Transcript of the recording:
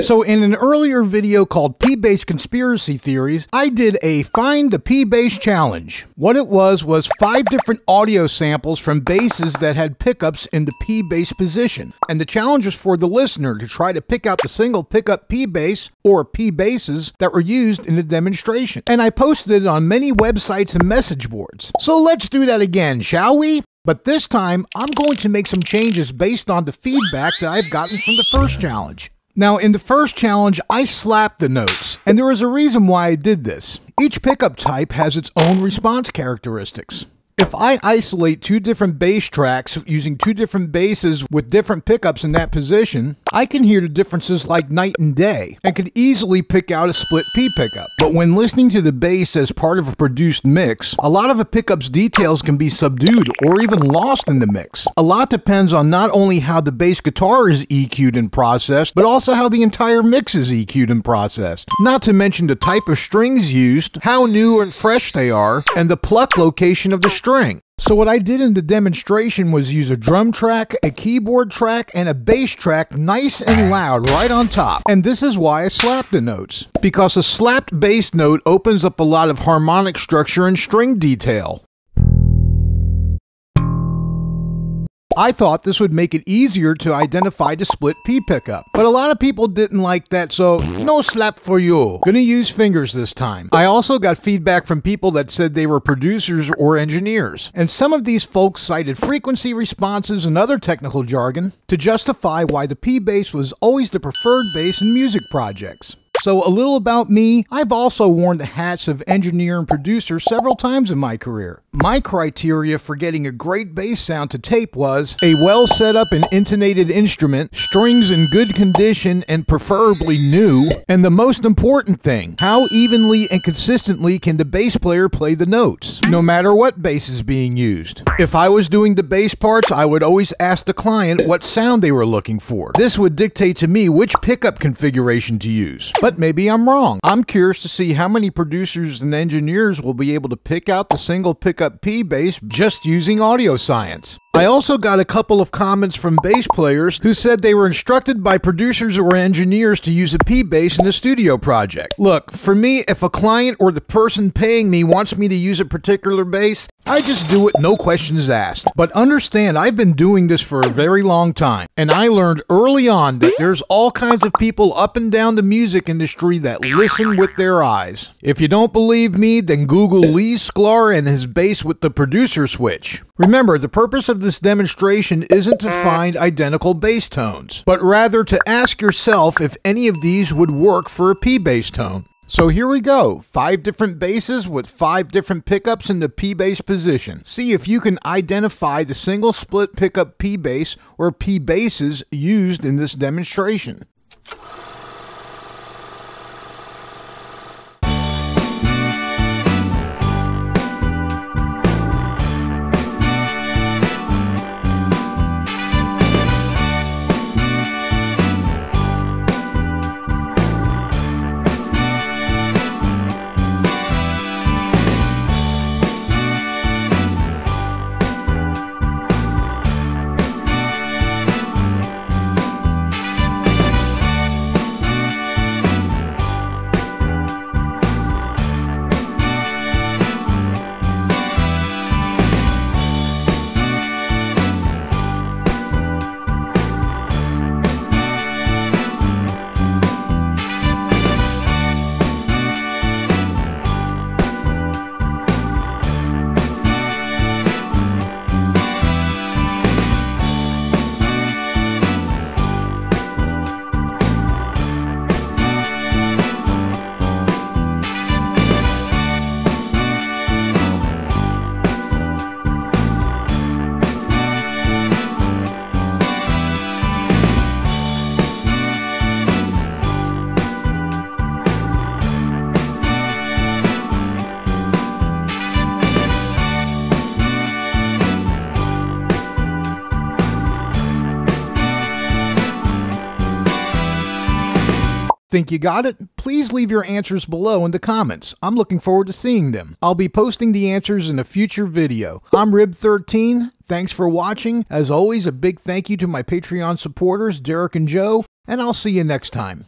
So in an earlier video called P-Bass Conspiracy Theories, I did a Find the P-Bass challenge. What it was 5 different audio samples from basses that had pickups in the P-bass position. And the challenge was for the listener to try to pick out the single pickup P-bass or P-basses that were used in the demonstration. And I posted it on many websites and message boards. So let's do that again, shall we? But this time, I'm going to make some changes based on the feedback that I've gotten from the first challenge. Now, in the first challenge, I slapped the notes, and there is a reason why I did this. Each pickup type has its own response characteristics. If I isolate 2 different bass tracks using 2 different basses with different pickups in that position, I can hear the differences like night and day and can easily pick out a split P pickup. But when listening to the bass as part of a produced mix, a lot of a pickup's details can be subdued or even lost in the mix. A lot depends on not only how the bass guitar is EQ'd and processed, but also how the entire mix is EQ'd and processed. Not to mention the type of strings used, how new and fresh they are, and the pluck location of the string. So what I did in the demonstration was use a drum track, a keyboard track, and a bass track nice and loud right on top. And this is why I slapped the notes. Because a slapped bass note opens up a lot of harmonic structure and string detail. I thought this would make it easier to identify the split P pickup, but a lot of people didn't like that, so no slap for you. Gonna use fingers this time. I also got feedback from people that said they were producers or engineers, and some of these folks cited frequency responses and other technical jargon to justify why the P bass was always the preferred bass in music projects. So a little about me, I've also worn the hats of engineer and producer several times in my career. My criteria for getting a great bass sound to tape was a well set up and intonated instrument, strings in good condition and preferably new, and the most important thing, how evenly and consistently can the bass player play the notes, no matter what bass is being used. If I was doing the bass parts, I would always ask the client what sound they were looking for. This would dictate to me which pickup configuration to use. But maybe I'm wrong. I'm curious to see how many producers and engineers will be able to pick out the single pickup P bass just using audio science. I also got a couple of comments from bass players who said they were instructed by producers or engineers to use a P bass in a studio project. Look, for me, if a client or the person paying me wants me to use a particular bass, I just do it, no questions asked. But understand, I've been doing this for a very long time, and I learned early on that there's all kinds of people up and down the music industry that listen with their eyes. If you don't believe me, then Google Lee Sklar and his bass with the producer switch. Remember, the purpose of this demonstration isn't to find identical bass tones, but rather to ask yourself if any of these would work for a P bass tone. So here we go, 5 different basses with 5 different pickups in the P bass position. See if you can identify the single split pickup P bass or P basses used in this demonstration. Think you got it? Please leave your answers below in the comments. I'm looking forward to seeing them. I'll be posting the answers in a future video. I'm Rib13. Thanks for watching. As always, a big thank you to my Patreon supporters, Derek and Joe, and I'll see you next time.